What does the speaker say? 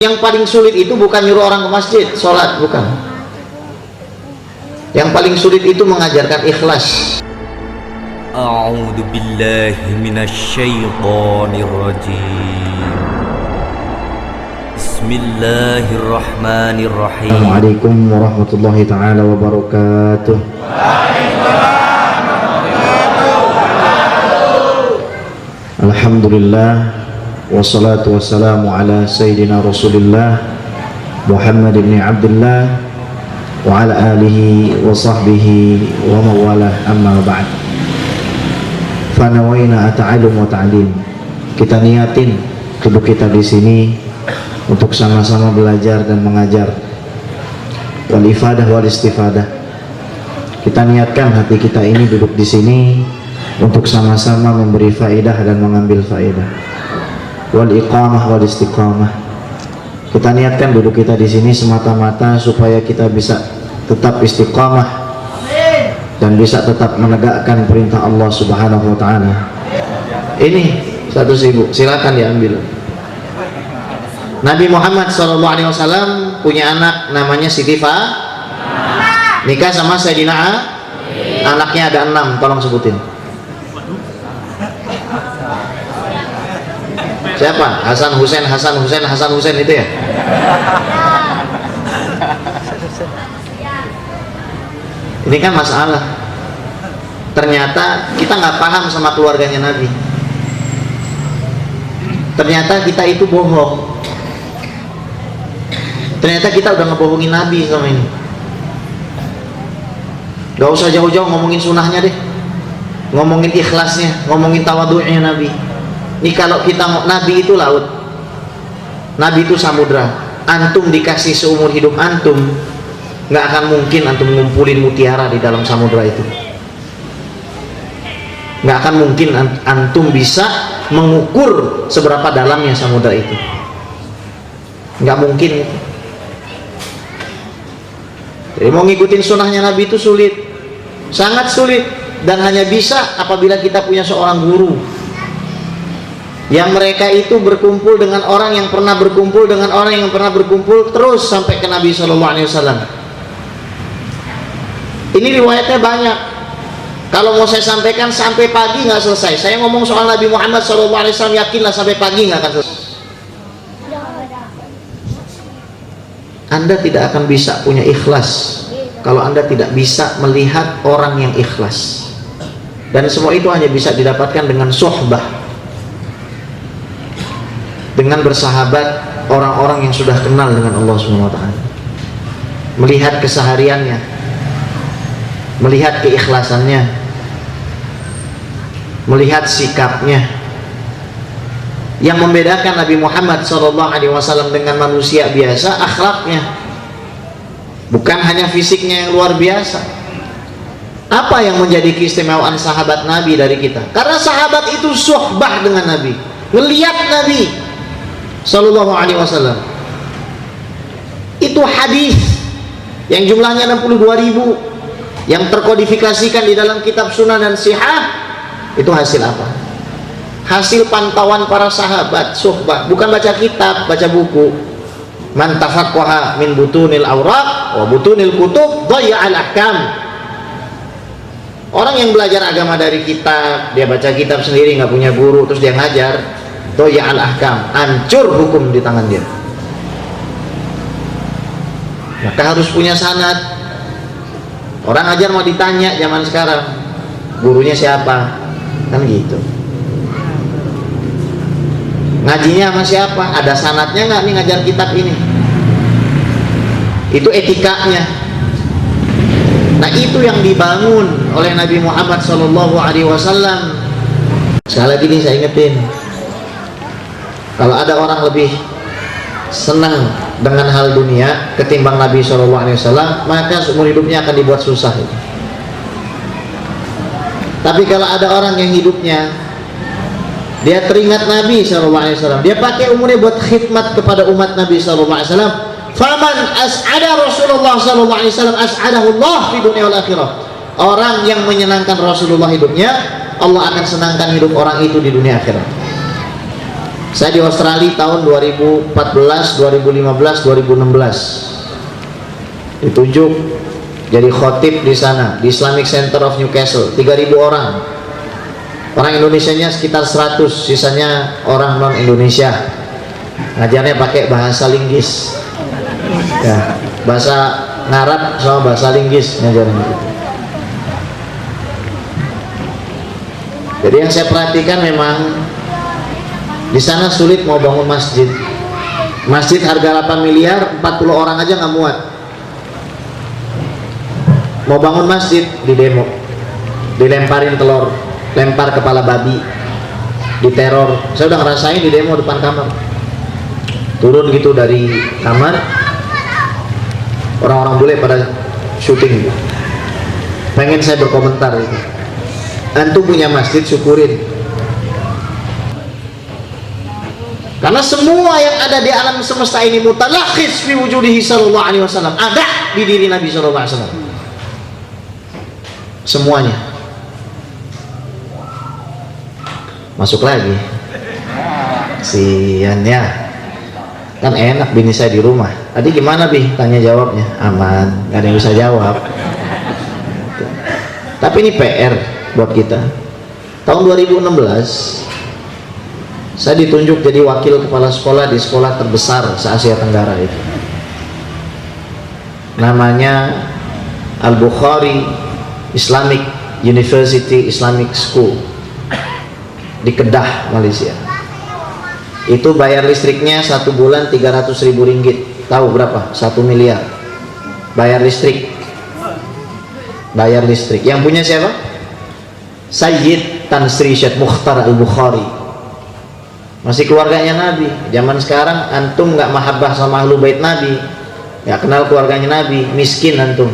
Yang paling sulit itu bukan nyuruh orang ke masjid sholat, bukan. Yang paling sulit itu mengajarkan ikhlas. A'udzu billahi minasyaitonir rajim. Bismillahirrahmanirrahim. Assalamualaikum warahmatullahi taala wabarakatuh. Alhamdulillah wassalatu wassalamu ala sayyidina Rasulillah Muhammad ibn Abdullah wa ala alihi wa sahbihi wa mawalah, amma ba'd. Fanawaina ata'alum wa ta'lim. Kita niatin duduk kita di sini untuk sama-sama belajar dan mengajar, wal ifadah wal istifadah. Kita niatkan hati kita ini duduk di sini untuk sama-sama memberi faedah dan mengambil faedah, wal iqamah wal istiqamah. Kita niatkan duduk kita di sini semata-mata supaya kita bisa tetap istiqamah dan bisa tetap menegakkan perintah Allah Subhanahu wa taala. Ini 1.000, silakan diambil. Nabi Muhammad SAW punya anak namanya Siti Fatimah. Nikah sama Sayyidina Ali. Anaknya ada 6, tolong sebutin. Siapa? Hasan Husain, Hasan Husain, Hasan Husain itu ya? Ini kan masalah. Ternyata kita nggak paham sama keluarganya Nabi. Ternyata kita itu bohong. Ternyata kita udah ngebohongin Nabi sama ini. Gak usah jauh-jauh ngomongin sunahnya deh, ngomongin ikhlasnya, ngomongin tawadu'nya Nabi. Ini kalau kita, Nabi itu laut, Nabi itu samudra. Antum dikasih seumur hidup antum, nggak akan mungkin antum ngumpulin mutiara di dalam samudra itu. Nggak akan mungkin antum bisa mengukur seberapa dalamnya samudra itu. Nggak mungkin. Jadi mau ngikutin sunnahnya Nabi itu sulit, sangat sulit, dan hanya bisa apabila kita punya seorang guru yang mereka itu berkumpul dengan orang yang pernah berkumpul dengan orang yang pernah berkumpul terus sampai ke Nabi SAW. Ini riwayatnya banyak. Kalau mau saya sampaikan sampai pagi nggak selesai. Saya ngomong soal Nabi Muhammad SAW, yakinlah sampai pagi nggak akan selesai. Anda tidak akan bisa punya ikhlas kalau Anda tidak bisa melihat orang yang ikhlas. Dan semua itu hanya bisa didapatkan dengan suhbah, dengan bersahabat orang-orang yang sudah kenal dengan Allah SWT, melihat kesehariannya, melihat keikhlasannya, melihat sikapnya. Yang membedakan Nabi Muhammad SAW dengan manusia biasa, akhlaknya, bukan hanya fisiknya yang luar biasa. Apa yang menjadi keistimewaan sahabat Nabi dari kita? Karena sahabat itu suhbah dengan Nabi, ngelihat Nabi SAW. Itu hadis yang jumlahnya 62.000 yang terkodifikasikan di dalam kitab Sunan dan Sihah. Itu hasil apa? Hasil pantauan para sahabat, suhbah, bukan baca kitab, baca buku. Man tafaqqaha min butunil awraq wa butunil kutub dhayya'al ahkam. Orang yang belajar agama dari kitab, dia baca kitab sendiri, nggak punya guru, terus dia ngajar, dhayya'al ahkam, hancur hukum di tangan dia. Maka harus punya sanad. Orang ngajar mau ditanya zaman sekarang, gurunya siapa? Kan gitu. Ngajinya sama siapa? Ada sanadnya nggak nih ngajar kitab ini? Itu etikanya. Nah, itu yang dibangun oleh Nabi Muhammad SAW. Sekali lagi nih saya ingetin, kalau ada orang lebih senang dengan hal dunia ketimbang Nabi SAW, maka seumur hidupnya akan dibuat susah. Tapi kalau ada orang yang hidupnya dia teringat Nabi SAW, dia pakai umurnya buat khidmat kepada umat Nabi SAW. Faman as'ada Rasulullah SAW as'adahu Allah fi dunia wal akhirah. Orang yang menyenangkan Rasulullah hidupnya, Allah akan senangkan hidup orang itu di dunia akhirat. Saya di Australia tahun 2014, 2015, 2016 ditunjuk jadi khotib di sana, di Islamic Center of Newcastle. 3.000 orang. Orang Indonesianya sekitar 100, sisanya orang non Indonesia. Ngajarnya pakai bahasa Linggis, ya, bahasa Arab sama bahasa Linggis ngajarnya gitu. Jadi yang saya perhatikan memang di sana sulit mau bangun masjid. Masjid harga 8 miliar, 40 orang aja nggak muat. Mau bangun masjid di demo, dilemparin telur, lempar kepala babi, diteror. Saya udah ngerasain di demo depan kamar. Turun gitu dari kamar, orang-orang bule pada syuting. Pengen saya berkomentar itu. Antum punya masjid, syukurin. Karena semua yang ada di alam semesta ini mutalakhis fi wujudihi sallallahu alaihi wasallam, ada di diri Nabi sallallahu alaihi wasallam. Semuanya. Masuk lagi. Sian ya. Kan enak bini saya di rumah. Tadi gimana Bi? Tanya jawabnya. Aman, gak ada yang bisa jawab. Tapi ini PR buat kita. Tahun 2016 saya ditunjuk jadi wakil kepala sekolah di sekolah terbesar se-Asia Tenggara itu. Namanya Al-Bukhari Islamic University Islamic School di Kedah, Malaysia. Itu bayar listriknya 1 bulan 300.000 ringgit. Tahu berapa? 1 miliar. Bayar listrik. Bayar listrik. Yang punya siapa? Sayyid Tan Sri Syed Mukhtar Al-Bukhari. Masih keluarganya Nabi. Zaman sekarang antum nggak mahabbah sama ahlu bait Nabi, nggak kenal keluarganya Nabi, miskin antum.